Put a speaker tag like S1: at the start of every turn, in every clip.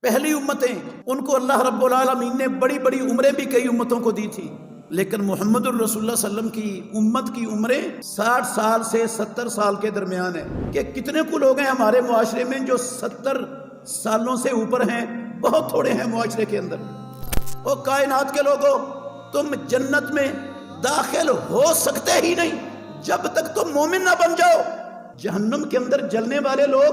S1: پہلی امتیں ان کو اللہ رب العالمین نے بڑی بڑی عمریں بھی کئی امتوں کو دی تھی، لیکن محمد الرسول اللہ صلی اللہ علیہ وسلم کی امت کی عمریں 60 سال سے 70 سال کے درمیان ہیں۔ کہ کتنے کو لوگ ہیں ہمارے معاشرے میں جو 70 سالوں سے اوپر ہیں؟ بہت تھوڑے ہیں معاشرے کے اندر۔ او کائنات کے لوگوں، تم جنت میں داخل ہو سکتے ہی نہیں جب تک تم مومن نہ بن جاؤ۔ جہنم کے اندر جلنے والے لوگ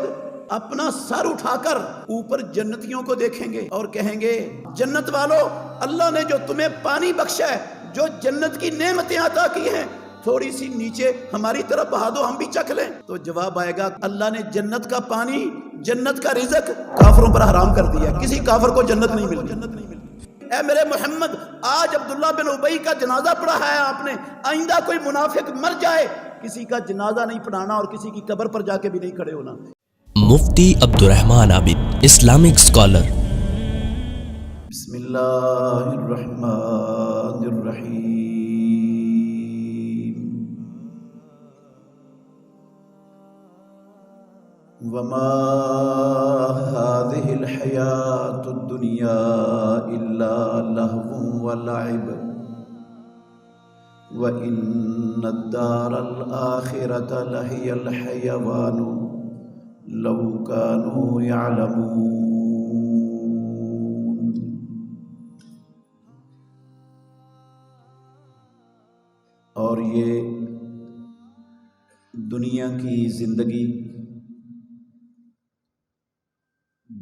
S1: اپنا سر اٹھا کر اوپر جنتیوں کو دیکھیں گے اور کہیں گے جنت والو، اللہ نے جو تمہیں پانی بخشا ہے، جو جنت کی نعمتیں عطا کی ہیں، تھوڑی سی نیچے ہماری طرف بہا دو، ہم بھی چکھ لیں۔ تو جواب آئے گا اللہ نے جنت کا پانی، جنت کا رزق کافروں پر حرام کر دیا، کسی کافر کو جنت نہیں ملتی۔ اے میرے محمد، آج عبداللہ بن ابی کا جنازہ پڑھا ہے آپ نے، آئندہ کوئی منافق مر جائے کسی کا جنازہ نہیں پڑھانا اور کسی کی قبر پر جا کے بھی نہیں کھڑے ہونا۔
S2: مفتی عبدالرحمن عابد، اسلامک اسکالر۔
S1: بسم اللہ الرحمن الرحیم۔ وما هذه الحياة الدنيا إلا لهو ولعب وإن الدار الآخرة لهي الحيوان لو كانوا يعلمون۔ اور یہ دنیا کی زندگی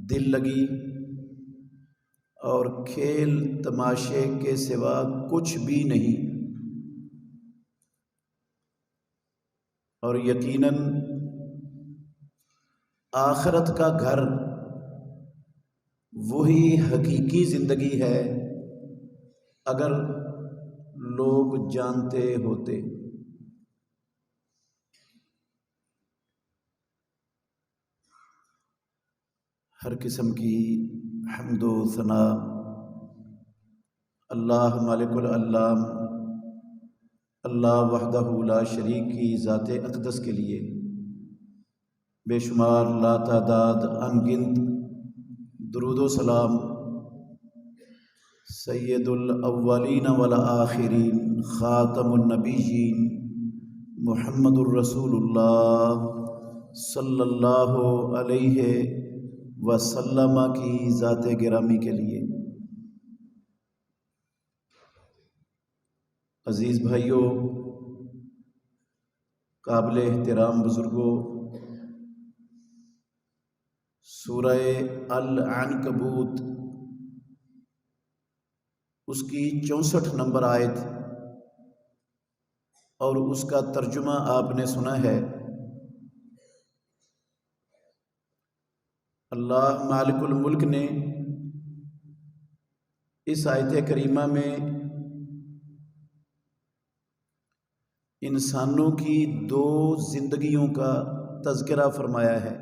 S1: دل لگی اور کھیل تماشے کے سوا کچھ بھی نہیں، اور یقیناً آخرت کا گھر وہی حقیقی زندگی ہے اگر لوگ جانتے ہوتے۔ ہر قسم کی حمد و ثنا اللہ مالک العلام، اللہ وحدہ لا شریک کی ذات اقدس کے لیے، بے شمار لا تعداد انگنت درود و سلام سید الاولین والآخرین خاتم النبیین محمد الرسول اللہ صلی اللہ علیہ وسلم کی ذات گرامی کے لیے۔ عزیز بھائیوں، قابل احترام بزرگوں، سورہ العنکبوت اس کی 64 نمبر آیت اور اس کا ترجمہ آپ نے سنا ہے۔ اللہ مالک الملک نے اس آیت کریمہ میں انسانوں کی 2 زندگیوں کا تذکرہ فرمایا ہے۔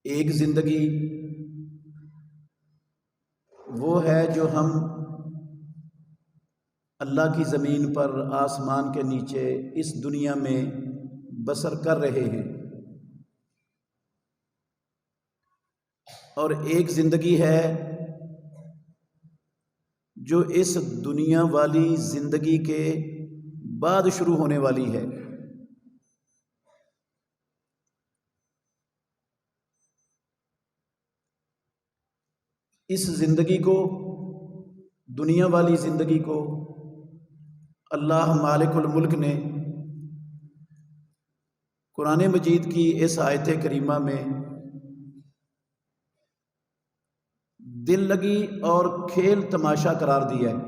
S1: ایک زندگی وہ ہے جو ہم اللہ کی زمین پر، آسمان کے نیچے اس دنیا میں بسر کر رہے ہیں، اور ایک زندگی ہے جو اس دنیا والی زندگی کے بعد شروع ہونے والی ہے۔ اس زندگی کو، دنیا والی زندگی کو، اللہ مالک الملک نے قرآن مجید کی اس آیت کریمہ میں دل لگی اور کھیل تماشا قرار دیا ہے۔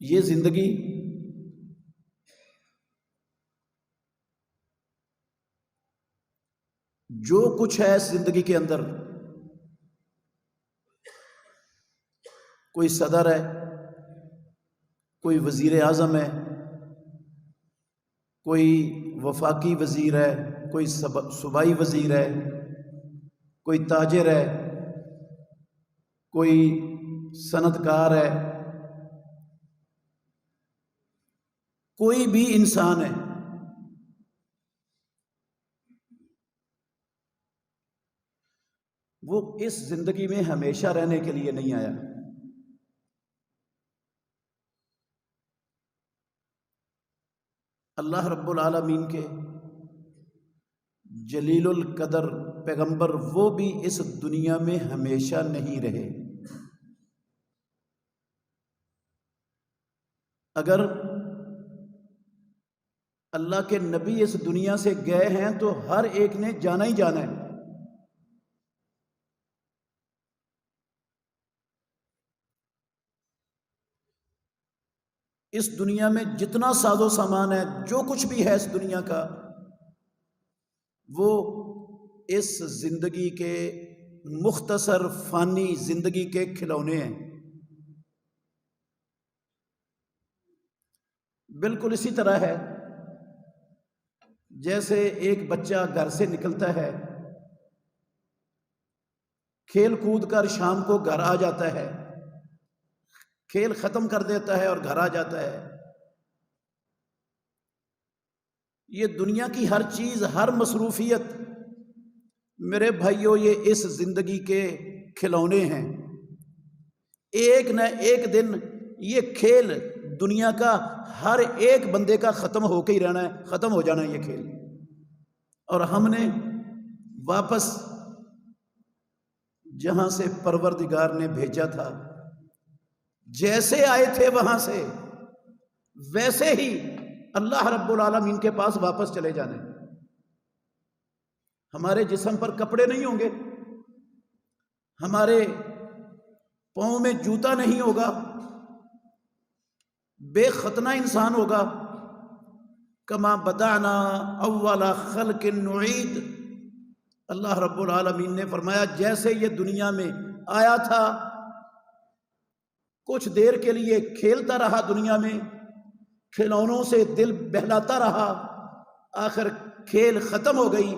S1: یہ زندگی جو کچھ ہے اس زندگی کے اندر، کوئی صدر ہے، کوئی وزیر اعظم ہے، کوئی وفاقی وزیر ہے، کوئی صوبائی وزیر ہے، کوئی تاجر ہے، کوئی صنعتکار ہے، کوئی بھی انسان ہے، وہ اس زندگی میں ہمیشہ رہنے کے لیے نہیں آیا۔ اللہ رب العالمین کے جلیل القدر پیغمبر وہ بھی اس دنیا میں ہمیشہ نہیں رہے۔ اگر اللہ کے نبی اس دنیا سے گئے ہیں تو ہر ایک نے جانا ہی جانا ہے۔ اس دنیا میں جتنا ساز و سامان ہے، جو کچھ بھی ہے اس دنیا کا، وہ اس زندگی کے مختصر فانی زندگی کے کھلونے ہیں۔ بالکل اسی طرح ہے جیسے ایک بچہ گھر سے نکلتا ہے، کھیل کود کر شام کو گھر آ جاتا ہے، کھیل ختم کر دیتا ہے اور گھر آ جاتا ہے۔ یہ دنیا کی ہر چیز، ہر مصروفیت میرے بھائیوں، یہ اس زندگی کے کھلونے ہیں۔ ایک نہ ایک دن یہ کھیل دنیا کا ہر ایک بندے کا ختم ہو کے ہی رہنا ہے، ختم ہو جانا ہے یہ کھیل، اور ہم نے واپس جہاں سے پروردگار نے بھیجا تھا، جیسے آئے تھے وہاں سے ویسے ہی اللہ رب العالمین کے پاس واپس چلے جانے۔ ہمارے جسم پر کپڑے نہیں ہوں گے، ہمارے پاؤں میں جوتا نہیں ہوگا، بے ختنہ انسان ہوگا۔ کما بدعنا اول خلق نعید، اللہ رب العالمین نے فرمایا جیسے یہ دنیا میں آیا تھا، کچھ دیر کے لیے کھیلتا رہا، دنیا میں کھلونوں سے دل بہلاتا رہا، آخر کھیل ختم ہو گئی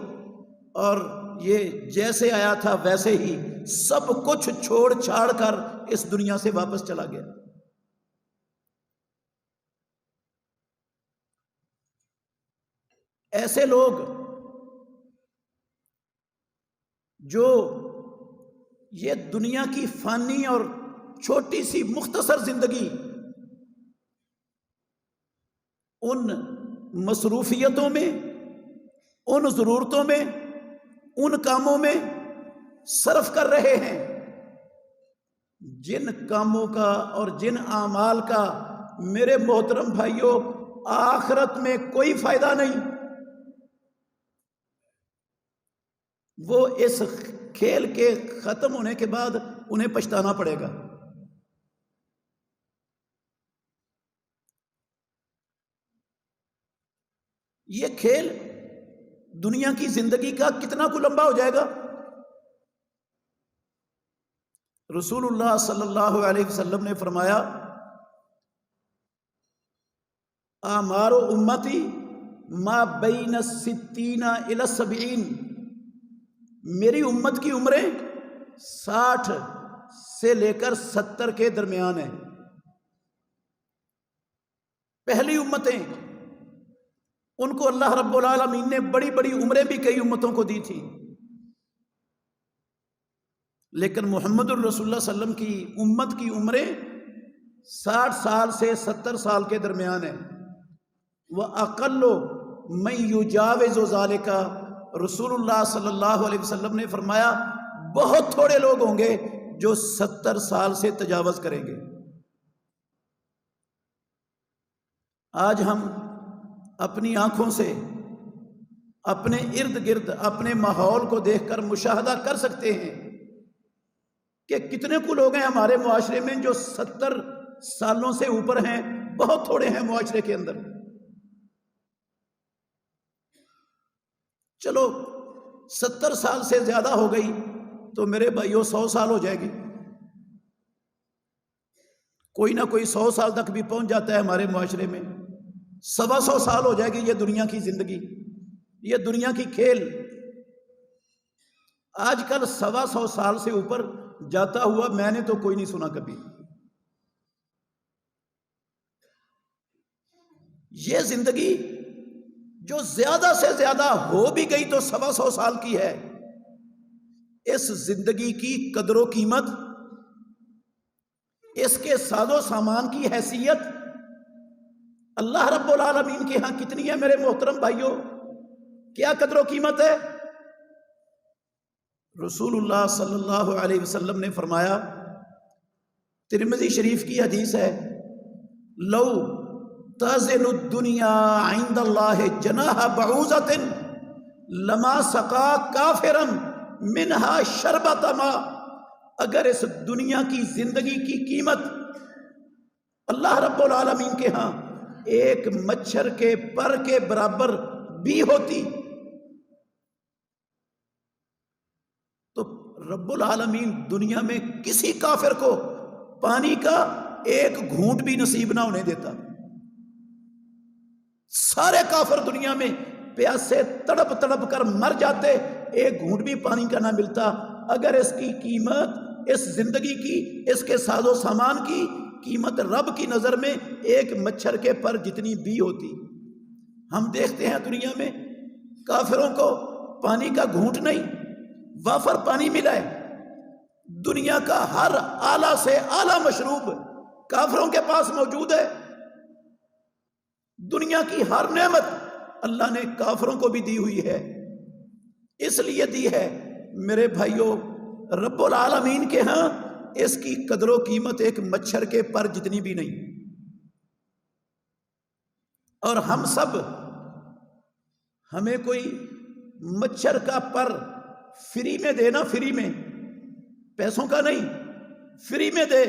S1: اور یہ جیسے آیا تھا ویسے ہی سب کچھ چھوڑ چھاڑ کر اس دنیا سے واپس چلا گیا۔ ایسے لوگ جو یہ دنیا کی فانی اور چھوٹی سی مختصر زندگی، ان مصروفیتوں میں، ان ضرورتوں میں، ان کاموں میں صرف کر رہے ہیں جن کاموں کا اور جن اعمال کا میرے محترم بھائیوں آخرت میں کوئی فائدہ نہیں، وہ اس کھیل کے ختم ہونے کے بعد انہیں پچھتانا پڑے گا۔ یہ کھیل دنیا کی زندگی کا کتنا کو لمبا ہو جائے گا؟ رسول اللہ صلی اللہ علیہ وسلم نے فرمایا اعمار امتی ما بین الستین الی السبعین، میری امت کی عمریں 60 سے لے کر 70 کے درمیان ہیں۔ پہلی امتیں، ان کو اللہ رب العالمین نے بڑی بڑی عمریں بھی کئی امتوں کو دی تھی، لیکن محمد الرسول اللہ صلی اللہ علیہ وسلم کی امت کی عمریں 60 سال سے 70 سال کے درمیان ہیں۔ وَأَقَلُّ مَن يُجَاوِزُ ذَلِكَ، رسول اللہ صلی اللہ علیہ وسلم نے فرمایا بہت تھوڑے لوگ ہوں گے جو 70 سال سے تجاوز کریں گے۔ آج ہم اپنی آنکھوں سے اپنے ارد گرد اپنے ماحول کو دیکھ کر مشاہدہ کر سکتے ہیں کہ کتنے کو لوگ ہیں ہمارے معاشرے میں جو 70 سالوں سے اوپر ہیں، بہت تھوڑے ہیں معاشرے کے اندر۔ چلو 70 سال سے زیادہ ہو گئی تو میرے بھائیوں 100 سال ہو جائے گی، کوئی نہ کوئی 100 سال تک بھی پہنچ جاتا ہے ہمارے معاشرے میں، 125 سال ہو جائے گی یہ دنیا کی زندگی، یہ دنیا کی کھیل۔ آج کل 125 سال سے اوپر جاتا ہوا میں نے تو کوئی نہیں سنا کبھی. یہ زندگی جو زیادہ سے زیادہ ہو بھی گئی تو 125 سال کی ہے. اس زندگی کی قدر و قیمت، اس کے ساز و سامان کی حیثیت اللہ رب العالمین کے ہاں کتنی ہے میرے محترم بھائیوں؟ کیا قدر و قیمت ہے؟ رسول اللہ صلی اللہ علیہ وسلم نے فرمایا، ترمذی شریف کی حدیث ہے، لو تزن الدنیا عند اللہ جناح بعوضۃ لما سقا کافرا منہا شربۃ ماء. اگر اس دنیا کی زندگی کی قیمت اللہ رب العالمین کے ہاں ایک مچھر کے پر کے برابر بھی ہوتی تو رب العالمین دنیا میں کسی کافر کو پانی کا ایک گھونٹ بھی نصیب نہ ہونے دیتا. سارے کافر دنیا میں پیاسے تڑپ تڑپ کر مر جاتے، ایک گھونٹ بھی پانی کا نہ ملتا اگر اس کی قیمت، اس زندگی کی، اس کے ساز و سامان کی قیمت رب کی نظر میں ایک مچھر کے پر جتنی بھی ہوتی. ہم دیکھتے ہیں دنیا میں کافروں کو پانی کا گھونٹ نہیں، وافر پانی ملا ہے. دنیا کا ہر اعلیٰ سے اعلیٰ مشروب کافروں کے پاس موجود ہے. دنیا کی ہر نعمت اللہ نے کافروں کو بھی دی ہوئی ہے. اس لیے دی ہے میرے بھائیوں، رب العالمین کے ہاں اس کی قدر و قیمت ایک مچھر کے پر جتنی بھی نہیں. اور ہم سب، ہمیں کوئی مچھر کا پر فری میں دے نا، فری میں، پیسوں کا نہیں، فری میں دے،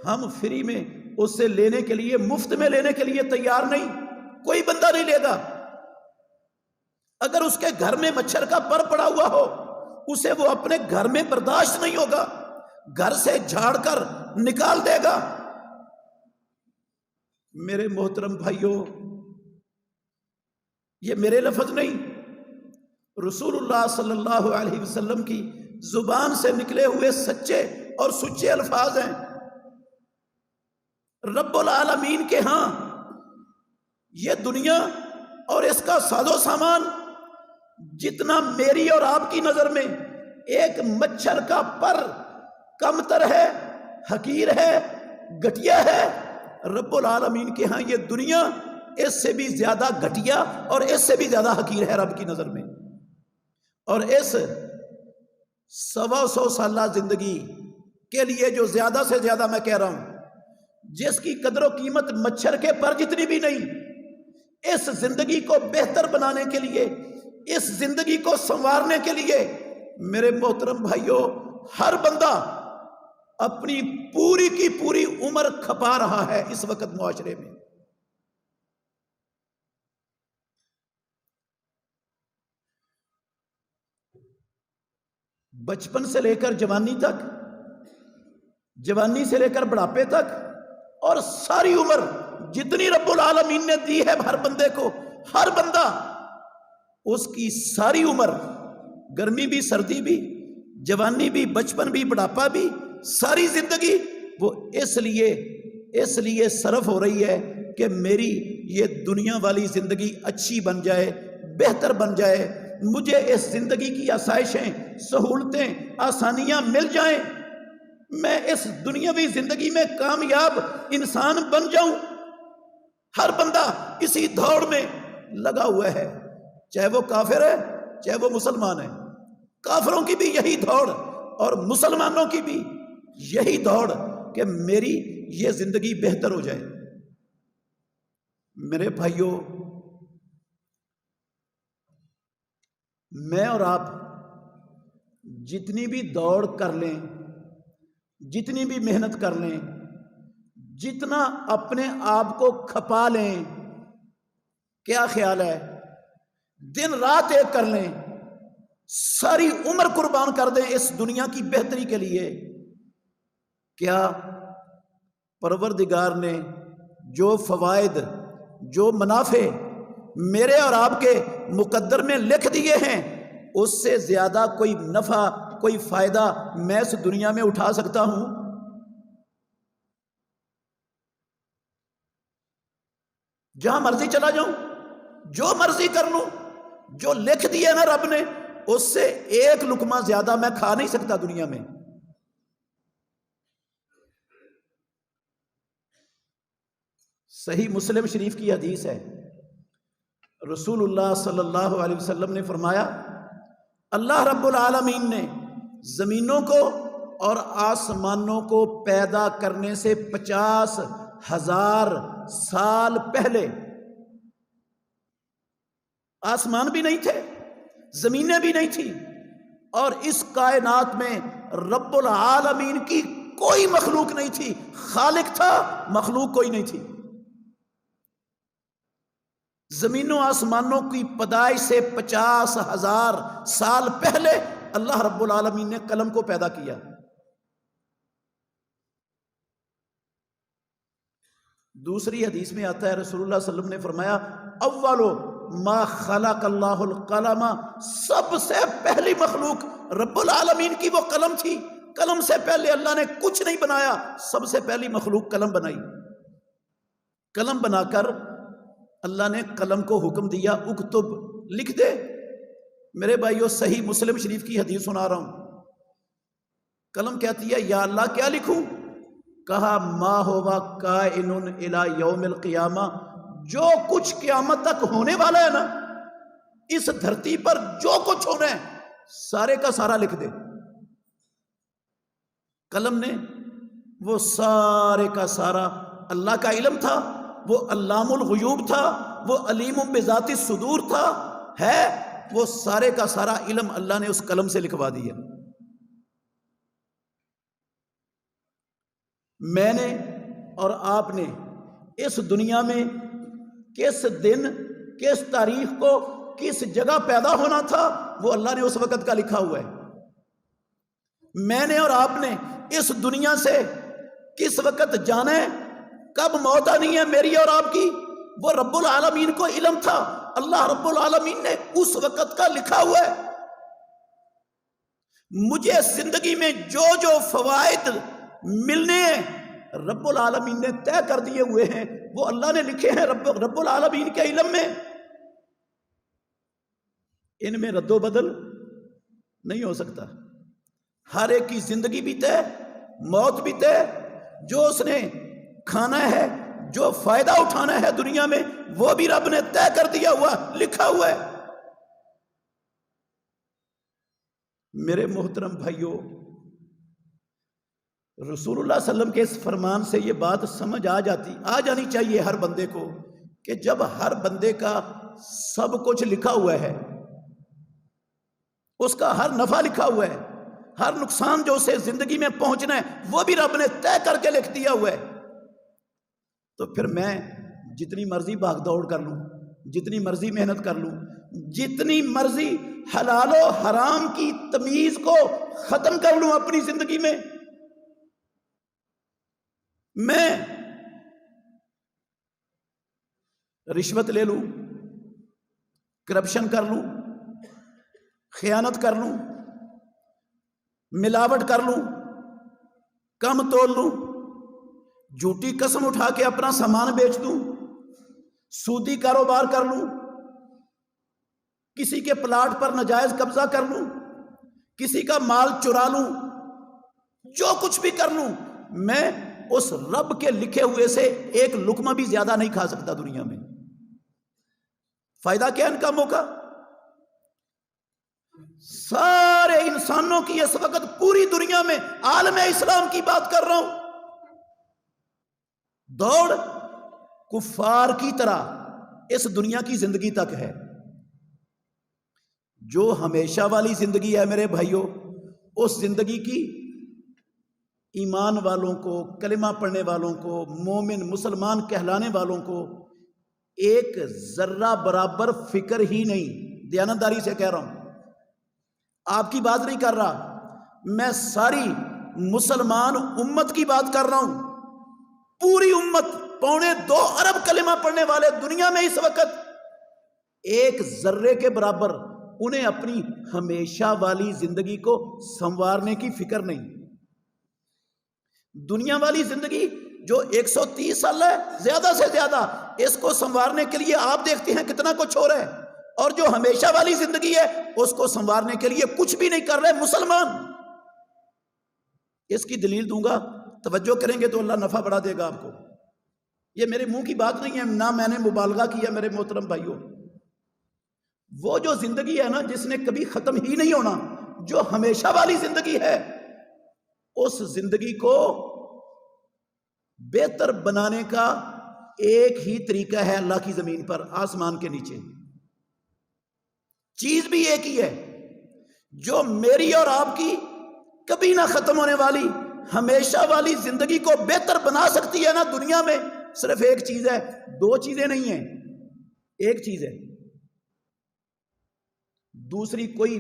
S1: ہم فری میں اس سے لینے کے لیے، مفت میں لینے کے لیے تیار نہیں. کوئی بندہ نہیں لے گا. اگر اس کے گھر میں مچھر کا پر پڑا ہوا ہو، اسے وہ اپنے گھر میں برداشت نہیں ہوگا، گھر سے جھاڑ کر نکال دے گا. میرے محترم بھائیوں، یہ میرے لفظ نہیں، رسول اللہ صلی اللہ علیہ وسلم کی زبان سے نکلے ہوئے سچے اور سچے الفاظ ہیں. رب العالمین کے ہاں یہ دنیا اور اس کا ساز و سامان جتنا میری اور آپ کی نظر میں ایک مچھر کا پر کمتر ہے، حقیر ہے، گھٹیا ہے، رب العالمین کے ہاں یہ دنیا اس سے بھی زیادہ گھٹیا اور اس سے بھی زیادہ حقیر ہے رب کی نظر میں. اور اس 125 سالہ زندگی کے لیے جو زیادہ سے زیادہ میں کہہ رہا ہوں، جس کی قدر و قیمت مچھر کے پر جتنی بھی نہیں، اس زندگی کو بہتر بنانے کے لیے، اس زندگی کو سنوارنے کے لیے میرے محترم بھائیوں، ہر بندہ اپنی پوری کی پوری عمر کھپا رہا ہے اس وقت معاشرے میں. بچپن سے لے کر جوانی تک، جوانی سے لے کر بڑھاپے تک، اور ساری عمر جتنی رب العالمین نے دی ہے ہر بندے کو، ہر بندہ اس کی ساری عمر، گرمی بھی، سردی بھی، جوانی بھی، بچپن بھی، بڑھاپا بھی، ساری زندگی وہ اس لیے صرف ہو رہی ہے کہ میری یہ دنیا والی زندگی اچھی بن جائے، بہتر بن جائے، مجھے اس زندگی کی آسائشیں، سہولتیں، آسانیاں مل جائیں، میں اس دنیاوی زندگی میں کامیاب انسان بن جاؤں. ہر بندہ اسی دوڑ میں لگا ہوا ہے، چاہے وہ کافر ہے چاہے وہ مسلمان ہے. کافروں کی بھی یہی دوڑ اور مسلمانوں کی بھی یہی دوڑ کہ میری یہ زندگی بہتر ہو جائے. میرے بھائیوں، میں اور آپ جتنی بھی دوڑ کر لیں، جتنی بھی محنت کر لیں، جتنا اپنے آپ کو کھپا لیں، کیا خیال ہے، دن رات ایک کر لیں، ساری عمر قربان کر دیں اس دنیا کی بہتری کے لیے، کیا پروردگار نے جو فوائد، جو منافع میرے اور آپ کے مقدر میں لکھ دیے ہیں، اس سے زیادہ کوئی نفع کوئی فائدہ میں اس دنیا میں اٹھا سکتا ہوں؟ جہاں مرضی چلا جاؤں، جو مرضی کر لوں، جو لکھ دیا نا رب نے اس سے ایک لقمہ زیادہ میں کھا نہیں سکتا دنیا میں۔ صحیح مسلم شریف کی حدیث ہے، رسول اللہ صلی اللہ علیہ وسلم نے فرمایا، اللہ رب العالمین نے زمینوں کو اور آسمانوں کو پیدا کرنے سے 50,000 سال پہلے، آسمان بھی نہیں تھے، زمینیں بھی نہیں تھیں، اور اس کائنات میں رب العالمین کی کوئی مخلوق نہیں تھی، خالق تھا، مخلوق کوئی نہیں تھی۔ زمینوں آسمانوں کی پیدائش سے 50,000 سال پہلے اللہ رب العالمین نے قلم کو پیدا کیا۔ دوسری حدیث میں آتا ہے، رسول اللہ صلی اللہ علیہ وسلم نے فرمایا، اول ما خلق اللہ القلم، سب سے پہلی مخلوق رب العالمین کی وہ قلم تھی۔ قلم سے پہلے اللہ نے کچھ نہیں بنایا، سب سے پہلی مخلوق قلم بنائی۔ قلم بنا کر اللہ نے قلم کو حکم دیا، اکتب، لکھ دے۔ میرے بھائیو، صحیح مسلم شریف کی حدیث سنا رہا ہوں۔ قلم کہتی ہے، یا اللہ کیا لکھوں؟ کہا، ما ہوا کائن الی یوم القیامہ، جو کچھ قیامت تک ہونے والا ہے نا، اس دھرتی پر جو کچھ ہونا ہے سارے کا سارا لکھ دے۔ قلم نے وہ سارے کا سارا، اللہ کا علم تھا، وہ علام الغیوب تھا، وہ علیم بذات الصدور تھا، ہے وہ سارے کا سارا علم اللہ نے اس قلم سے لکھوا دیا۔ میں نے اور آپ نے اس دنیا میں کس دن، کس تاریخ کو، کس جگہ پیدا ہونا تھا، وہ اللہ نے اس وقت کا لکھا ہوا ہے۔ میں نے اور آپ نے اس دنیا سے کس وقت جانا ہے، کب موت آنی ہے میری اور آپ کی، وہ رب العالمین کو علم تھا، اللہ رب العالمین نے اس وقت کا لکھا ہوا ہے۔ مجھے زندگی میں جو جو فوائد ملنے ہیں رب العالمین نے طے کر دیے ہوئے ہیں، وہ اللہ نے لکھے ہیں رب العالمین کے علم میں۔ ان میں رد و بدل نہیں ہو سکتا۔ ہر ایک کی زندگی بھی طے، موت بھی طے، جو اس نے کھانا ہے، جو فائدہ اٹھانا ہے دنیا میں، وہ بھی رب نے طے کر دیا ہوا، لکھا ہوا ہے۔ میرے محترم بھائیوں، رسول اللہ صلی اللہ علیہ وسلم کے اس فرمان سے یہ بات سمجھ آ جانی چاہیے ہر بندے کو، کہ جب ہر بندے کا سب کچھ لکھا ہوا ہے، اس کا ہر نفع لکھا ہوا ہے، ہر نقصان جو اسے زندگی میں پہنچنا ہے وہ بھی رب نے طے کر کے لکھ دیا ہوا ہے، تو پھر میں جتنی مرضی بھاگ دوڑ کر لوں، جتنی مرضی محنت کر لوں، جتنی مرضی حلال و حرام کی تمیز کو ختم کر لوں اپنی زندگی میں رشوت لے لوں، کرپشن کر لوں، خیانت کر لوں، ملاوٹ کر لوں، کم تول لوں، جھوٹی قسم اٹھا کے اپنا سامان بیچ دوں، سودی کاروبار کر لوں، کسی کے پلاٹ پر ناجائز قبضہ کر لوں، کسی کا مال چرا لوں، جو کچھ بھی کر لوں، میں اس رب کے لکھے ہوئے سے ایک لقمہ بھی زیادہ نہیں کھا سکتا دنیا میں۔ فائدہ کیا ان کا موقع؟ سارے انسانوں کی اس وقت پوری دنیا میں، عالم اسلام کی بات کر رہا ہوں، دوڑ کفار کی طرح اس دنیا کی زندگی تک ہے۔ جو ہمیشہ والی زندگی ہے میرے بھائیوں، اس زندگی کی ایمان والوں کو، کلمہ پڑھنے والوں کو، مومن مسلمان کہلانے والوں کو ایک ذرہ برابر فکر ہی نہیں۔ دیانتداری سے کہہ رہا ہوں، آپ کی بات نہیں کر رہا، میں ساری مسلمان امت کی بات کر رہا ہوں۔ پوری امت، 2.25 ارب کلمہ پڑھنے والے دنیا میں اس وقت ایک ذرے کے برابر انہیں اپنی ہمیشہ والی زندگی کو سنوارنے کی فکر نہیں۔ دنیا والی زندگی جو 130 سال ہے زیادہ سے زیادہ، اس کو سنوارنے کے لیے آپ دیکھتے ہیں کتنا کچھ ہو رہا ہے، اور جو ہمیشہ والی زندگی ہے اس کو سنوارنے کے لیے کچھ بھی نہیں کر رہے مسلمان۔ اس کی دلیل دوں گا، توجہ کریں گے تو اللہ نفع بڑھا دے گا آپ کو۔ یہ میرے منہ کی بات نہیں ہے، نہ میں نے مبالغہ کیا میرے محترم بھائیوں۔ وہ جو زندگی ہے نا جس نے کبھی ختم ہی نہیں ہونا، جو ہمیشہ والی زندگی ہے، اس زندگی کو بہتر بنانے کا ایک ہی طریقہ ہے اللہ کی زمین پر، آسمان کے نیچے۔ چیز بھی ایک ہی ہے، جو میری اور آپ کی کبھی نہ ختم ہونے والی ہمیشہ والی زندگی کو بہتر بنا سکتی ہے نا دنیا میں، صرف ایک چیز ہے، دو چیزیں نہیں ہیں، ایک چیز ہے۔ دوسری کوئی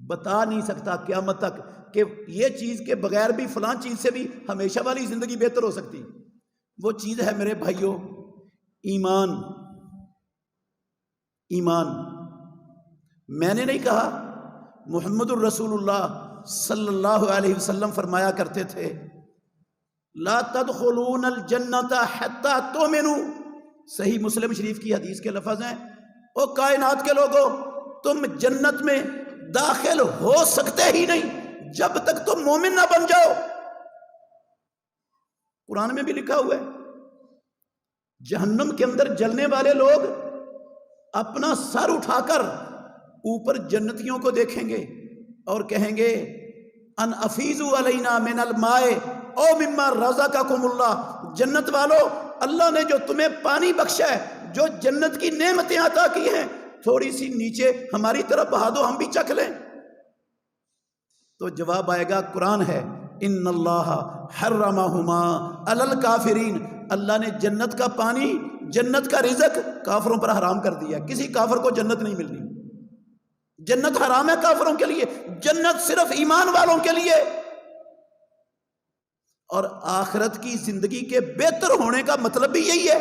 S1: بتا نہیں سکتا قیامت تک کہ یہ چیز کے بغیر بھی فلاں چیز سے بھی ہمیشہ والی زندگی بہتر ہو سکتی۔ وہ چیز ہے میرے بھائیوں ایمان۔ ایمان میں نے نہیں کہا، محمد الرسول اللہ صلی اللہ علیہ وسلم فرمایا کرتے تھے، لا تدخلون الجنت حتی تؤمنوا۔ صحیح مسلم شریف کی حدیث کے لفظ ہیں، او کائنات کے لوگوں، تم جنت میں داخل ہو سکتے ہی نہیں جب تک تم مومن نہ بن جاؤ۔ قرآن میں بھی لکھا ہوا ہے، جہنم کے اندر جلنے والے لوگ اپنا سر اٹھا کر اوپر جنتیوں کو دیکھیں گے اور کہیں گے ان افیضوا علینا من الماء او مما رزقکم اللہ۔ جنت والو، اللہ نے جو تمہیں پانی بخشا ہے، جو جنت کی نعمتیں عطا کی ہیں، تھوڑی سی نیچے ہماری طرف بہا دو، ہم بھی چکھ لیں۔ تو جواب آئے گا، قرآن ہے، ان اللہ حرمہما علی الکافرین۔ اللہ نے جنت کا پانی، جنت کا رزق کافروں پر حرام کر دیا۔ کسی کافر کو جنت نہیں ملنی، جنت حرام ہے کافروں کے لیے، جنت صرف ایمان والوں کے لیے۔ اور آخرت کی زندگی کے بہتر ہونے کا مطلب بھی یہی ہے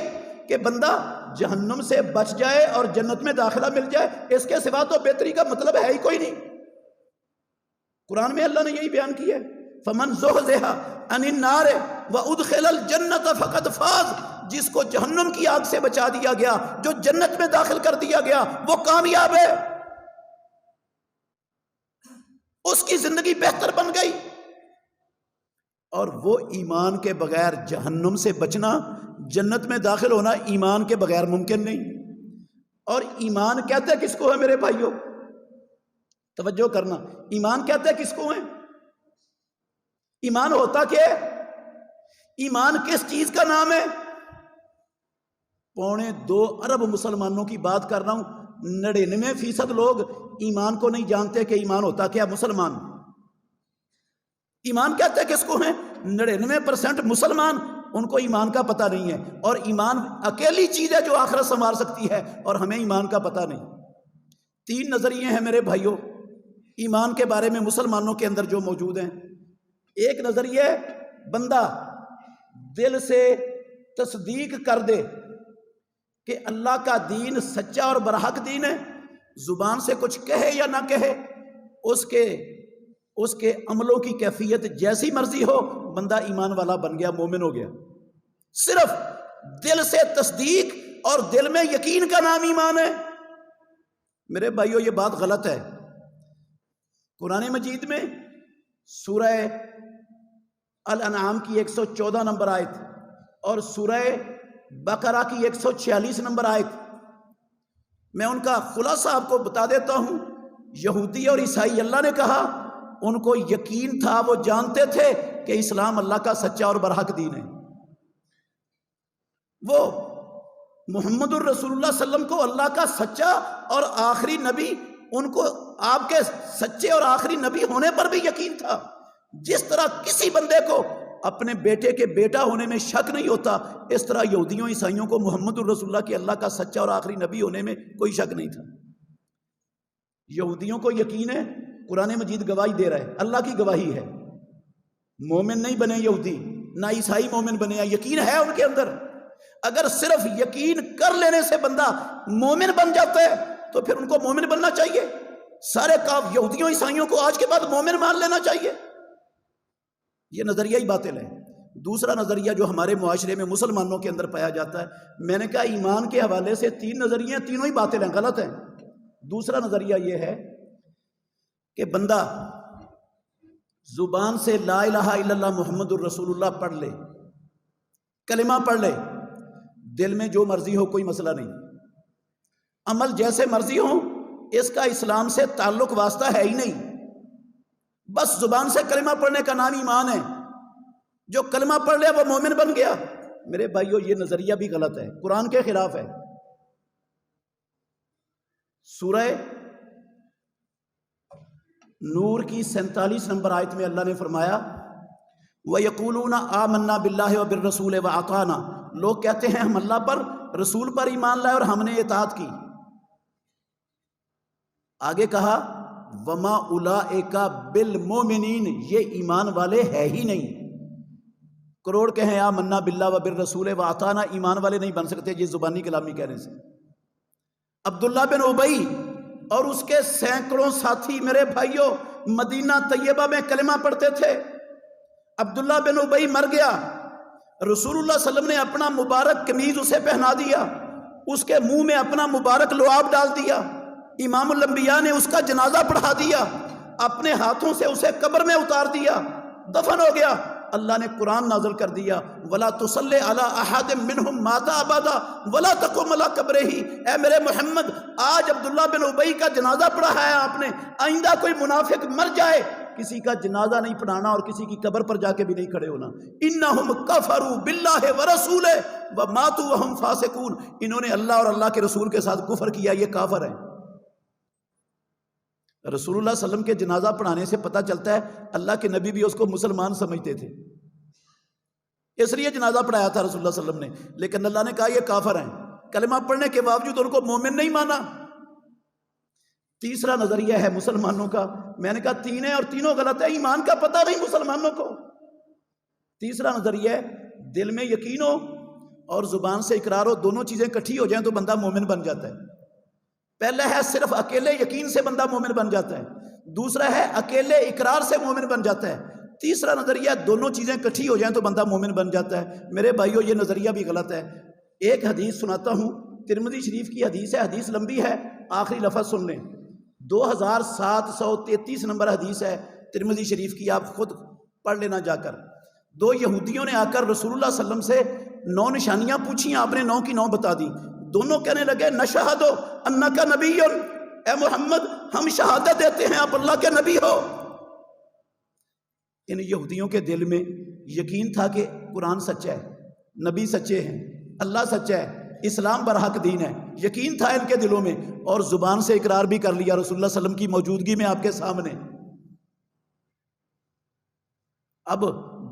S1: کہ بندہ جہنم سے بچ جائے اور جنت میں داخلہ مل جائے، اس کے سوا تو بہتری کا مطلب ہے ہی کوئی نہیں۔ قرآن میں اللہ نے یہی بیان کیا ہے، فمن زحزح عن النار وادخل الجنت فقد فاز۔ جس کو جہنم کی آگ سے بچا دیا گیا، جو جنت میں داخل کر دیا گیا، وہ کامیاب ہے، اس کی زندگی بہتر بن گئی۔ اور وہ ایمان کے بغیر جہنم سے بچنا، جنت میں داخل ہونا ایمان کے بغیر ممکن نہیں۔ اور ایمان کہتے ہیں کس کو ہے میرے بھائیوں؟ توجہ کرنا، ایمان کہتے ہیں کس کو ہے؟ ایمان ہوتا کیا ہے؟ ایمان کس چیز کا نام ہے؟ 2.25 ارب مسلمانوں کی بات کر رہا ہوں، 99% لوگ ایمان کو نہیں جانتے کہ ایمان ہوتا کیا۔ مسلمان ایمان کہتے ہیں کس کو ہیں؟ 99% مسلمان، ان کو ایمان کا پتہ نہیں ہے۔ اور ایمان اکیلی چیز ہے جو آخرت سنوار سکتی ہے، اور ہمیں ایمان کا پتہ نہیں۔ 3 نظریے ہیں میرے بھائیوں ایمان کے بارے میں مسلمانوں کے اندر جو موجود ہیں۔ ایک نظریہ بندہ دل سے تصدیق کر دے کہ اللہ کا دین سچا اور برحق دین ہے، زبان سے کچھ کہے یا نہ کہے، اس کے عملوں کی کیفیت جیسی مرضی ہو، بندہ ایمان والا بن گیا، مومن ہو گیا۔ صرف دل سے تصدیق اور دل میں یقین کا نام ایمان ہے۔ میرے بھائیوں یہ بات غلط ہے۔ قرآن مجید میں سورہ الانعام کی 114 نمبر آیت اور سورہ بقرہ کی 146 نمبر آیت، میں ان کا خلاصہ آپ کو بتا دیتا ہوں۔ یہودی اور عیسائی، اللہ نے کہا ان کو یقین تھا، وہ جانتے تھے کہ اسلام اللہ کا سچا اور برحق دین ہے۔ وہ محمد الرسول اللہ صلی اللہ علیہ وسلم کو اللہ کا سچا اور آخری نبی، ان کو آپ کے سچے اور آخری نبی ہونے پر بھی یقین تھا۔ جس طرح کسی بندے کو اپنے بیٹے کے بیٹا ہونے میں شک نہیں ہوتا، اس طرح یہودیوں عیسائیوں کو محمد الرسول اللہ کے اللہ کا سچا اور آخری نبی ہونے میں کوئی شک نہیں تھا۔ یہودیوں کو یقین ہے، قرآن مجید گواہی دے رہا ہے، اللہ کی گواہی ہے، مومن نہیں بنے یہودی، نہ عیسائی مومن بنے، یقین ہے ان کے اندر۔ اگر صرف یقین کر لینے سے بندہ مومن بن جاتا ہے تو پھر ان کو مومن بننا چاہیے۔ سارے یہودیوں عیسائیوں کو آج کے بعد مومن مان لینا چاہیے، یہ نظریہ ہی باطل ہے۔ دوسرا نظریہ جو ہمارے معاشرے میں مسلمانوں کے اندر پایا جاتا ہے، میں نے کہا ایمان کے حوالے سے 3 نظریے ہیں، تینوں ہی باطل ہیں، غلط ہیں۔ دوسرا نظریہ یہ ہے کہ بندہ زبان سے لا الہ الا اللہ محمد الرسول اللہ پڑھ لے، کلمہ پڑھ لے، دل میں جو مرضی ہو کوئی مسئلہ نہیں، عمل جیسے مرضی ہو، اس کا اسلام سے تعلق واسطہ ہے ہی نہیں، بس زبان سے کلمہ پڑھنے کا نام ایمان ہے، جو کلمہ پڑھ لے وہ مومن بن گیا۔ میرے بھائیو یہ نظریہ بھی غلط ہے، قرآن کے خلاف ہے۔ سورہ نور کی 47 نمبر آیت میں اللہ نے فرمایا وَيَقُولُونَ آمَنَّا بِاللَّهِ وَبِالرَّسُولِ وَأَطَعْنَا، لوگ کہتے ہیں ہم اللہ پر، رسول پر ایمان لائے اور ہم نے اطاعت کی۔ آگے کہا وَمَا أُولَئِكَ بِالْمُؤْمِنِينَ، یہ ایمان والے ہے ہی نہیں۔ کروڑ کہیں آمنا باللہ وبالرسول وأطعنا، ایمان والے نہیں بن سکتے یہ زبانی کلامی کہنے سے۔ عبداللہ بن ابی اور اس کے سینکڑوں ساتھی میرے بھائیوں مدینہ طیبہ میں کلمہ پڑھتے تھے۔ عبداللہ بن ابی مر گیا، رسول اللہ صلی اللہ علیہ وسلم نے اپنا مبارک قمیض اسے پہنا دیا، اس کے منہ میں اپنا مبارک لعاب ڈال دیا، امام الانبیاء نے اس کا جنازہ پڑھا دیا، اپنے ہاتھوں سے اسے قبر میں اتار دیا، دفن ہو گیا۔ اللہ نے قرآن نازل کر دیا وَلَا تُصَلِّ عَلَىٰ أَحَدٍ مِّنْهُمْ مَاتَ أَبَدًا وَلَا تَقُمْ عَلَىٰ قَبْرِهِ، اے میرے محمد آج عبداللہ بن ابی کا جنازہ پڑھایا ہے آپ نے، آئندہ کوئی منافق مر جائے کسی کا جنازہ نہیں پڑھانا اور کسی کی قبر پر جا کے بھی نہیں کھڑے ہونا۔ إِنَّهُمْ كَفَرُوا بِاللَّهِ وَرَسُولِهِ وَمَاتُوا وَهُمْ فَاسِقُونَ، انہوں نے اللہ اور اللہ کے رسول کے ساتھ کفر کیا، یہ کافر ہیں۔ رسول اللہ صلی اللہ علیہ وسلم کے جنازہ پڑھانے سے پتہ چلتا ہے اللہ کے نبی بھی اس کو مسلمان سمجھتے تھے، اس لیے جنازہ پڑھایا تھا رسول اللہ صلی اللہ علیہ وسلم نے، لیکن اللہ نے کہا یہ کافر ہیں، کلمہ پڑھنے کے باوجود ان کو مومن نہیں مانا۔ تیسرا نظریہ ہے مسلمانوں کا، میں نے کہا 3 ہیں اور تینوں غلط ہے، ایمان کا پتہ نہیں مسلمانوں کو۔ تیسرا نظریہ ہے دل میں یقین ہو اور زبان سے اقرار ہو، دونوں چیزیں اکٹھی ہو جائیں تو بندہ مومن بن جاتا ہے۔ پہلا ہے صرف اکیلے یقین سے بندہ مومن بن جاتا ہے، دوسرا ہے اکیلے اقرار سے مومن بن جاتا ہے، تیسرا نظریہ دونوں چیزیں اکٹھی ہو جائیں تو بندہ مومن بن جاتا ہے۔ میرے بھائیو یہ نظریہ بھی غلط ہے۔ ایک حدیث سناتا ہوں، ترمذی شریف کی حدیث ہے، حدیث لمبی ہے، آخری لفظ سن لیں، 2733 نمبر حدیث ہے ترمذی شریف کی، آپ خود پڑھ لینا جا کر۔ 2 یہودیوں نے آ کر رسول اللہ صلی اللہ علیہ وسلم سے 9 نشانیاں پوچھی، آپ نے 9 کی 9 بتا دی۔ دونوں کہنے لگے نشہد انک نبی، اے محمد ہم شہادت دیتے ہیں آپ اللہ کے نبی ہو۔ ان یہودیوں کے دل میں یقین تھا کہ قرآن سچا ہے، نبی سچے ہیں، اللہ سچا ہے، اسلام برحق دین ہے، یقین تھا ان کے دلوں میں، اور زبان سے اقرار بھی کر لیا رسول اللہ صلی اللہ علیہ وسلم کی موجودگی میں آپ کے سامنے۔ اب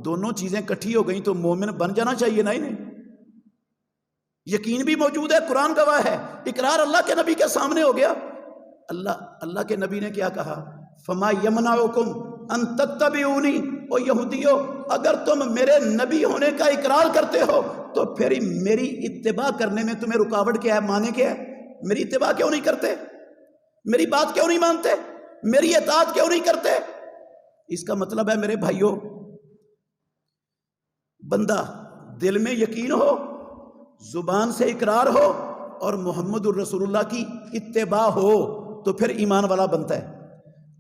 S1: دونوں چیزیں اکٹھی ہو گئیں تو مومن بن جانا چاہیے نا انہیں، یقین بھی موجود ہے، قرآن گواہ ہے، اقرار اللہ کے نبی کے سامنے ہو گیا۔ اللہ کے نبی نے کیا کہا؟ فما یمنعکم ان تتبعونی، او یہودیو اگر تم میرے نبی ہونے کا اقرار کرتے ہو تو پھر میری اتباع کرنے میں تمہیں رکاوٹ کیا ہے؟ مانے کیا ہے؟ میری اتباع کیوں نہیں کرتے؟ میری بات کیوں نہیں مانتے؟ میری اطاعت کیوں نہیں کرتے؟ اس کا مطلب ہے میرے بھائیوں، بندہ دل میں یقین ہو، زبان سے اقرار ہو اور محمد الرسول اللہ کی اتباع ہو تو پھر ایمان والا بنتا ہے۔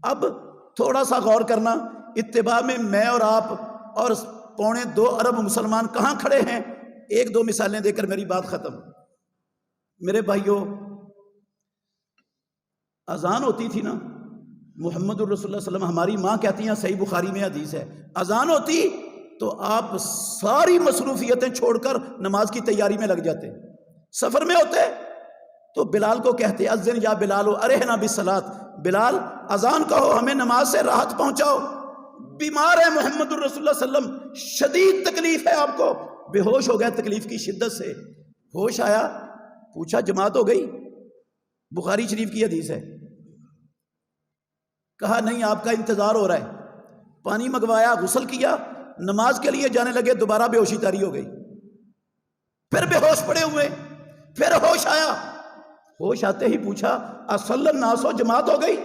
S1: اب تھوڑا سا غور کرنا، اتباع میں میں اور آپ اور 2.25 ارب مسلمان کہاں کھڑے ہیں؟ 1-2 مثالیں دے کر میری بات ختم۔ میرے بھائیوں، اذان ہوتی تھی نا، محمد الرسول اللہ صلی اللہ علیہ وسلم، ہماری ماں کہتی ہیں، صحیح بخاری میں حدیث ہے، اذان ہوتی تو آپ ساری مصروفیتیں چھوڑ کر نماز کی تیاری میں لگ جاتے۔ سفر میں ہوتے تو بلال کو کہتے اذن یا بلال ارحنا بالصلاۃ، بلال اذان کہو ہمیں نماز سے راحت پہنچاؤ۔ بیمار ہے محمد الرسول اللہ صلی اللہ علیہ وسلم، شدید تکلیف ہے آپ کو، بے ہوش ہو گئے تکلیف کی شدت سے، ہوش آیا، پوچھا جماعت ہو گئی؟ بخاری شریف کی حدیث ہے۔ کہا نہیں آپ کا انتظار ہو رہا ہے، پانی منگوایا، غسل کیا، نماز کے لیے جانے لگے، دوبارہ بے ہوشی طاری ہو گئی، پھر بے ہوش پڑے ہوئے، پھر ہوش آیا، ہوش آتے ہی پوچھا اصل الناس، جماعت ہو گئی؟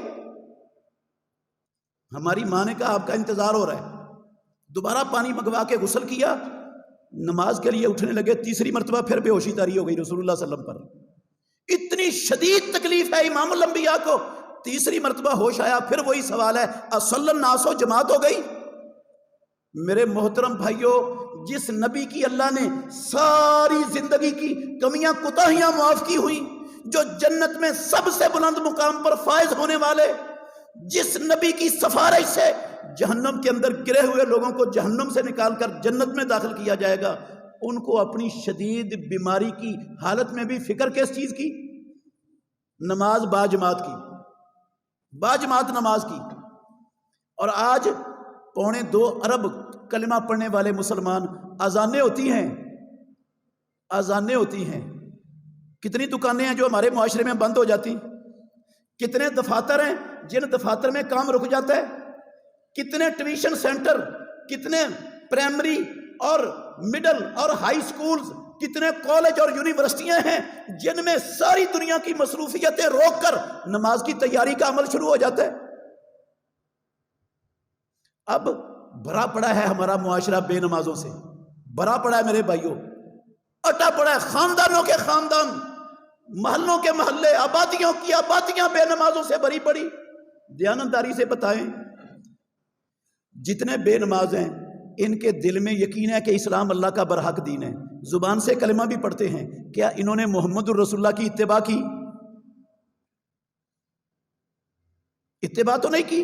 S1: ہماری ماں نے کہا آپ کا انتظار ہو رہا ہے، دوبارہ پانی منگوا کے غسل کیا، نماز کے لیے اٹھنے لگے، تیسری مرتبہ پھر بے ہوشی طاری ہو گئی رسول اللہ صلی اللہ علیہ وسلم پر۔ اتنی شدید تکلیف ہے امام الانبیاء کو، تیسری مرتبہ ہوش آیا، پھر وہی سوال ہے اصل الناس و جماعت ہو گئی۔ میرے محترم بھائیوں، جس نبی کی اللہ نے ساری زندگی کی کمیاں کوتاہیاں معاف کی ہوئی، جو جنت میں سب سے بلند مقام پر فائز ہونے والے، جس نبی کی سفارش سے جہنم کے اندر گرے ہوئے لوگوں کو جہنم سے نکال کر جنت میں داخل کیا جائے گا، ان کو اپنی شدید بیماری کی حالت میں بھی فکر کس چیز کی؟ نماز باجماعت کی، باجماعت نماز کی۔ اور آج 2.25 ارب کلمہ پڑھنے والے مسلمان، اذانیں ہوتی ہیں، اذانیں ہوتی ہیں، کتنی دکانیں ہیں جو ہمارے معاشرے میں بند ہو جاتی، کتنے دفاتر ہیں جن دفاتر میں کام رک جاتا ہے، کتنے ٹیوشن سینٹر، کتنے پرائمری اور مڈل اور ہائی سکولز، کتنے کالج اور یونیورسٹیاں ہیں جن میں ساری دنیا کی مصروفیتیں روک کر نماز کی تیاری کا عمل شروع ہو جاتا ہے۔ اب بھرا پڑا ہے ہمارا معاشرہ بے نمازوں سے، بھرا پڑا ہے میرے بھائیوں، اٹا پڑا ہے، خاندانوں کے خاندان، محلوں کے محلے، آبادیوں کی آبادیاں بے نمازوں سے بھری پڑی۔ دیانتداری سے بتائیں، جتنے بے نماز ہیں ان کے دل میں یقین ہے کہ اسلام اللہ کا برحق دین ہے، زبان سے کلمہ بھی پڑھتے ہیں، کیا انہوں نے محمد الرسول اللہ کی اتباع کی؟ اتباع تو نہیں کی۔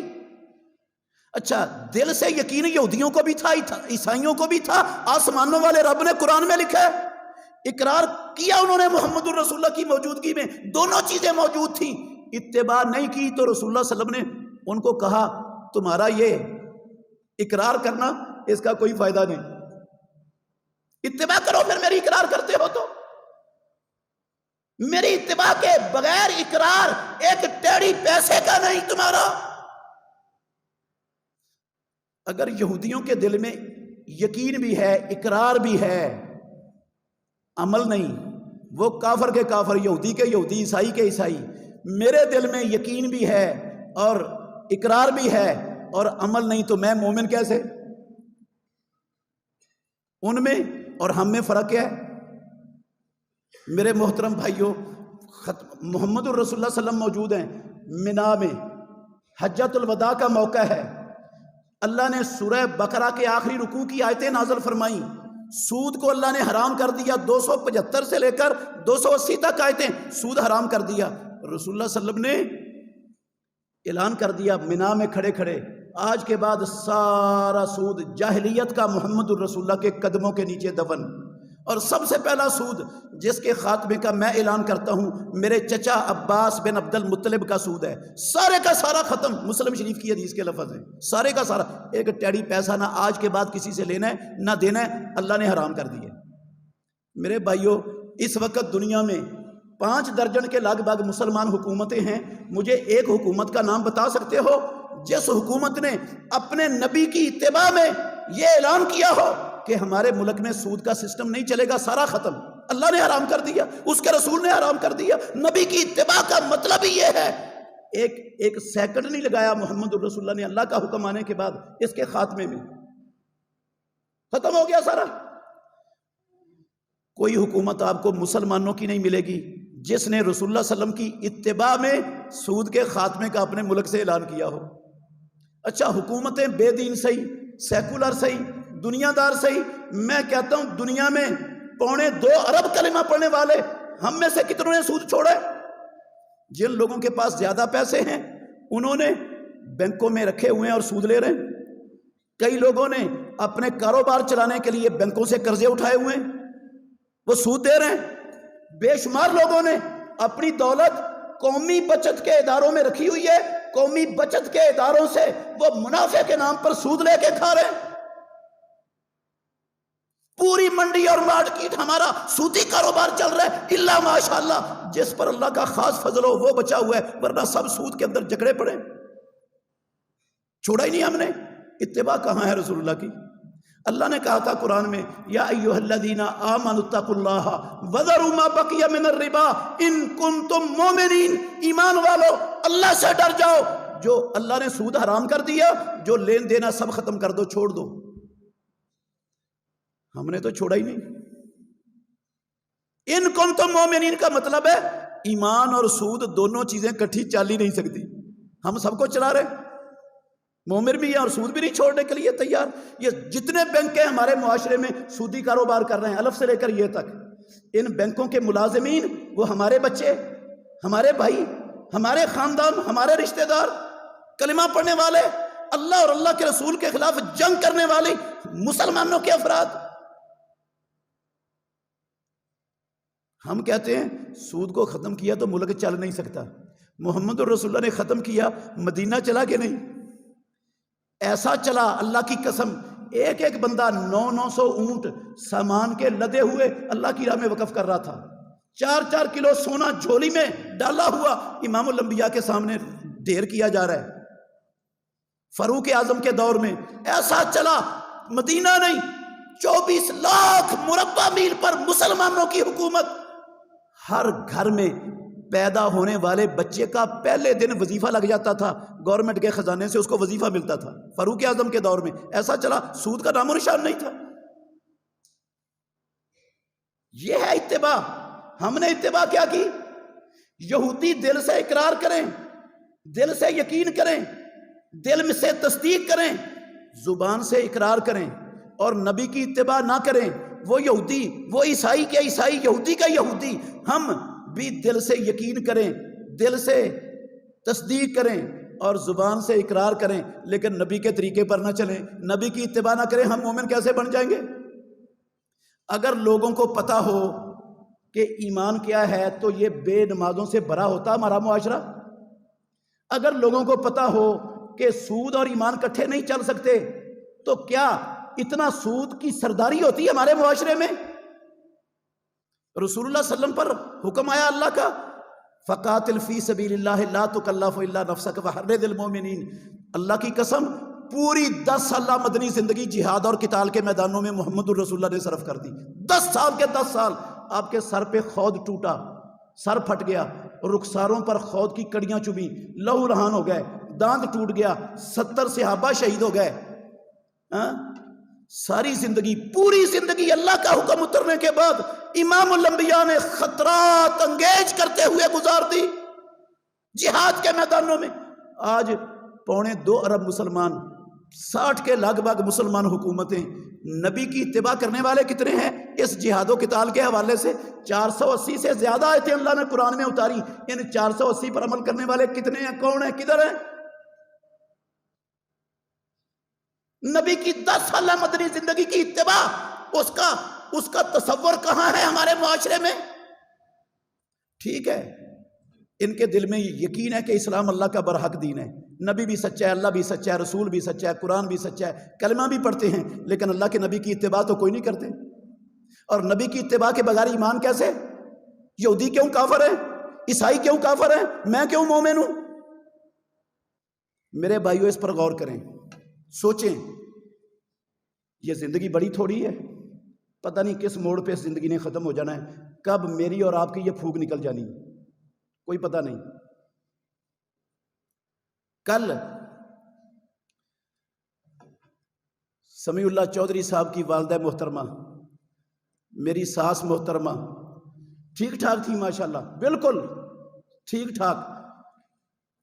S1: اچھا، دل سے یقین یہودیوں کو بھی تھا، عیسائیوں کو بھی تھا، آسمانوں والے رب نے قرآن میں لکھا ہے، اقرار کیا انہوں نے محمد الرسول اللہ کی موجودگی میں، دونوں چیزیں موجود تھیں، اتباع نہیں کی تو رسول اللہ صلی اللہ علیہ وسلم نے ان کو کہا تمہارا یہ اقرار کرنا اس کا کوئی فائدہ نہیں، اتباع کرو، پھر میری اقرار کرتے ہو تو میری اتباع کے بغیر اقرار ایک ٹیڑی پیسے کا نہیں تمہارا۔ اگر یہودیوں کے دل میں یقین بھی ہے، اقرار بھی ہے، عمل نہیں، وہ کافر کے کافر، یہودی کے یہودی، عیسائی کے عیسائی، میرے دل میں یقین بھی ہے اور اقرار بھی ہے اور عمل نہیں، تو میں مومن کیسے؟ ان میں اور ہم میں فرق کیا ہے؟ میرے محترم بھائیوں، محمد الرسول اللہ صلی اللہ علیہ وسلم موجود ہیں منا میں، حجۃ الوداع کا موقع ہے، اللہ نے سورہ بقرہ کے آخری رکوع کی آیتیں نازل فرمائیں، سود کو اللہ نے حرام کر دیا، 275 سے لے کر 280 تک آیتیں، سود حرام کر دیا، رسول اللہ صلی اللہ علیہ وسلم نے اعلان کر دیا منا میں کھڑے کھڑے، آج کے بعد سارا سود جاہلیت کا محمد الرسول اللہ کے قدموں کے نیچے دفن، اور سب سے پہلا سود جس کے خاتمے کا میں اعلان کرتا ہوں میرے چچا عباس بن عبد المطلب کا سود ہے، سارے کا سارا ختم، مسلم شریف کی حدیث کے لفظ ہیں، سارے کا سارا، ایک ٹیڑی پیسہ نہ آج کے بعد کسی سے لینا ہے نہ دینا ہے، اللہ نے حرام کر دیا۔ میرے بھائیوں، اس وقت دنیا میں 5 درجن کے لگ بھگ مسلمان حکومتیں ہیں، مجھے ایک حکومت کا نام بتا سکتے ہو جس حکومت نے اپنے نبی کی اتباع میں یہ اعلان کیا ہو کہ ہمارے ملک میں سود کا سسٹم نہیں چلے گا، سارا ختم، اللہ نے حرام کر دیا، اس کے رسول نے حرام کر دیا۔ نبی کی اتباع کا مطلب ہی یہ ہے، ایک سیکنڈ نہیں لگایا محمد الرسول اللہ نے اللہ کا حکم آنے کے بعد اس کے خاتمے میں، ختم ہو گیا سارا۔ کوئی حکومت آپ کو مسلمانوں کی نہیں ملے گی جس نے رسول اللہ صلی اللہ علیہ وسلم کی اتباع میں سود کے خاتمے کا اپنے ملک سے اعلان کیا ہو۔ اچھا، حکومتیں بے دین صحیح، سیکولر صحیح، دنیا دار صحیح، میں کہتا ہوں دنیا میں 2.25 ارب کلمہ پڑھنے والے ہم میں سے کتنوں نے سود چھوڑا ہے؟ جن لوگوں کے پاس زیادہ پیسے ہیں انہوں نے بینکوں میں رکھے ہوئے ہیں اور سود لے رہے ہیں، کئی لوگوں نے اپنے کاروبار چلانے کے لیے بینکوں سے قرضے اٹھائے ہوئے ہیں، وہ سود دے رہے ہیں، بے شمار لوگوں نے اپنی دولت قومی بچت کے اداروں میں رکھی ہوئی ہے، قومی بچت کے اداروں سے وہ منافع کے نام پر سود لے کے کھا رہے ہیں۔ پوری منڈی اور مارکیٹ ہمارا سودی کاروبار چل رہا ہے، الا ماشاءاللہ جس پر اللہ کا خاص فضل ہو وہ بچا ہوا ہے، ورنہ سب سود کے اندر جکڑے پڑے، چھوڑا ہی نہیں ہم نے۔ اتباع کہاں ہے رسول اللہ کی؟ اللہ نے کہا تھا قرآن میں، یا ایھا الذین آمنوا اتقوا اللہ وذروا ما بقی من الربا ان کنتم مؤمنین، ایمان والو اللہ سے ڈر جاؤ، جو اللہ نے سود حرام کر دیا، جو لین دینا سب ختم کر دو، چھوڑ دو۔ ہم نے تو چھوڑا ہی نہیں۔ ان کنتم مومنین کا مطلب ہے ایمان اور سود دونوں چیزیں کٹھی چل ہی نہیں سکتی۔ ہم سب کو چلا رہے، مومن بھی ہیں اور سود بھی نہیں چھوڑنے کے لیے تیار۔ یہ جتنے بینک ہیں ہمارے معاشرے میں سودی کاروبار کر رہے ہیں، الف سے لے کر یہ تک، ان بینکوں کے ملازمین وہ ہمارے بچے، ہمارے بھائی، ہمارے خاندان، ہمارے رشتہ دار، کلمہ پڑھنے والے، اللہ اور اللہ کے رسول کے خلاف جنگ کرنے والے مسلمانوں کے افراد۔ ہم کہتے ہیں سود کو ختم کیا تو ملک چل نہیں سکتا۔ محمد الرسول اللہ نے ختم کیا، مدینہ چلا کہ نہیں؟ ایسا چلا اللہ کی قسم، ایک ایک بندہ 900 اونٹ سامان کے لدے ہوئے اللہ کی راہ میں وقف کر رہا تھا۔ 4 کلو سونا جھولی میں ڈالا ہوا امام الانبیاء کے سامنے ڈھیر کیا جا رہا ہے۔ فاروق اعظم کے دور میں ایسا چلا، مدینہ نہیں 24 لاکھ مربع میل پر مسلمانوں کی حکومت۔ ہر گھر میں پیدا ہونے والے بچے کا پہلے دن وظیفہ لگ جاتا تھا، گورنمنٹ کے خزانے سے اس کو وظیفہ ملتا تھا۔ فاروق اعظم کے دور میں ایسا چلا، سود کا نام و نشان نہیں تھا۔ یہ ہے اتباع۔ ہم نے اتباع کیا کی؟ یہودی دل سے اقرار کریں، دل سے یقین کریں، دل میں سے تصدیق کریں، زبان سے اقرار کریں اور نبی کی اتباع نہ کریں۔ وہ یہودی، وہ عیسائی کے عیسائی، یہودی کا یہودی، ہم بھی دل سے یقین کریں، دل سے تصدیق کریں اور زبان سے اقرار کریں، لیکن نبی کے طریقے پر نہ چلیں، نبی کی اتباع نہ کریں۔ ہم مومن کیسے بن جائیں گے؟ اگر لوگوں کو پتا ہو کہ ایمان کیا ہے تو یہ بے نمازوں سے بھرا ہوتا ہمارا معاشرہ۔ اگر لوگوں کو پتا ہو کہ سود اور ایمان کٹھے نہیں چل سکتے تو کیا اتنا سود کی سرداری ہوتی ہے ہمارے معاشرے میں؟ رسول اللہ صلی اللہ علیہ وسلم پر حکم آیا اللہ کا، فقاتل فی سبیل اللہ لا تکلف الا نفسک وحرض المؤمنین۔ اللہ کی قسم پوری 10 سالہ مدنی زندگی جہاد اور قتال کے میدانوں میں محمد الرسول اللہ نے صرف کر دی۔ 10 سال کے 10 سال آپ کے سر پہ خود ٹوٹا، سر پھٹ گیا، رخساروں پر خود کی کڑیاں چبھی، لہو رہان ہو گئے، دانت ٹوٹ گیا، 70 صحابہ شہید ہو گئے۔ ساری زندگی، پوری زندگی اللہ کا حکم اترنے کے بعد امام الانبیاء نے خطرات انگیج کرتے ہوئے گزار دی جہاد کے میدانوں میں۔ آج 2.25 ارب مسلمان، 60 کے لگ بھگ مسلمان حکومتیں، نبی کی اتباع کرنے والے کتنے ہیں؟ اس جہاد و قتال کے حوالے سے 480 سے زیادہ آیتیں اللہ نے قرآن میں اتاری، ان 480 پر عمل کرنے والے کتنے ہیں؟ کون ہیں؟ کدھر ہیں؟ نبی کی 10 سالہ مدنی زندگی کی اتباع، اس کا تصور کہاں ہے ہمارے معاشرے میں؟ ٹھیک ہے، ان کے دل میں یقین ہے کہ اسلام اللہ کا برحق دین ہے، نبی بھی سچا ہے، اللہ بھی سچا ہے، رسول بھی سچا ہے، قرآن بھی سچا ہے، کلمہ بھی پڑھتے ہیں، لیکن اللہ کے نبی کی اتباع تو کوئی نہیں کرتے۔ اور نبی کی اتباع کے بغیر ایمان کیسے؟ یہودی کیوں کافر ہے؟ عیسائی کیوں کافر ہے؟ میں کیوں مومن ہوں؟ میرے بھائیو اس پر غور کریں، سوچیں۔ یہ زندگی بڑی تھوڑی ہے، پتہ نہیں کس موڑ پہ اس زندگی نے ختم ہو جانا ہے، کب میری اور آپ کی یہ پھونک نکل جانی ہے، کوئی پتہ نہیں۔ کل سمیع اللہ چودھری صاحب کی والدہ محترمہ، میری ساس محترمہ، ٹھیک ٹھاک تھی ماشاءاللہ، بالکل ٹھیک ٹھاک۔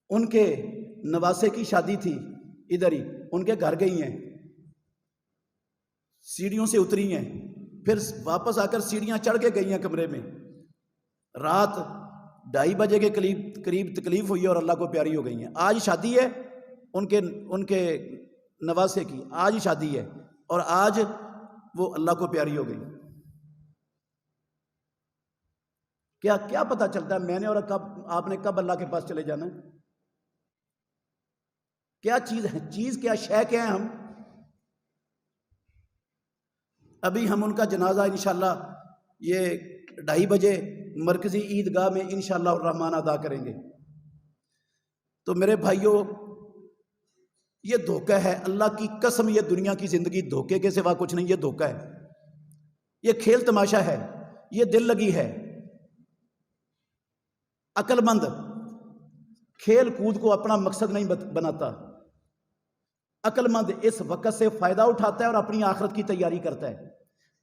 S1: ان کے نواسے کی شادی تھی، ادھر ہی ان کے گھر گئی ہیں، سیڑھیوں سے اتری ہیں، پھر واپس آ کر سیڑھیاں چڑھ کے گئی ہیں کمرے میں۔ رات 2:30 بجے کے قریب تکلیف ہوئی اور اللہ کو پیاری ہو گئی ہیں۔ آج شادی ہے ان کے نواسے کی، آج شادی ہے اور آج وہ اللہ کو پیاری ہو گئی۔ کیا پتہ چلتا ہے میں نے اور آپ نے کب اللہ کے پاس چلے جانا ہے؟ کیا چیز ہے؟ چیز کیا، شے کیا ہے؟ ہم ابھی ہم ان کا جنازہ انشاءاللہ یہ 2:30 بجے مرکزی عیدگاہ میں انشاءاللہ الرحمن ادا کریں گے۔ تو میرے بھائیوں، یہ دھوکہ ہے، اللہ کی قسم یہ دنیا کی زندگی دھوکے کے سوا کچھ نہیں، یہ دھوکہ ہے، یہ کھیل تماشا ہے، یہ دل لگی ہے۔ عقل مند کھیل کود کو اپنا مقصد نہیں بناتا. عقل مند اس وقت سے فائدہ اٹھاتا ہے اور اپنی آخرت کی تیاری کرتا ہے،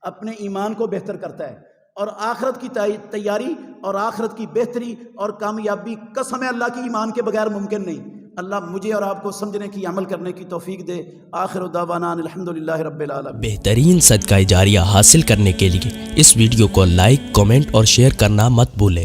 S1: اپنے ایمان کو بہتر کرتا ہے. اور آخرت کی تیاری اور آخرت کی بہتری اور کامیابی قسم ہے اللہ کی ایمان کے بغیر ممکن نہیں. اللہ مجھے اور آپ کو سمجھنے کی، عمل کرنے کی توفیق دے. آخر دعوانا الحمدللہ رب العالمین.
S2: بہترین صدقہ جاریہ حاصل کرنے کے لیے اس ویڈیو کو لائک، کمنٹ اور شیئر کرنا مت بھولیں.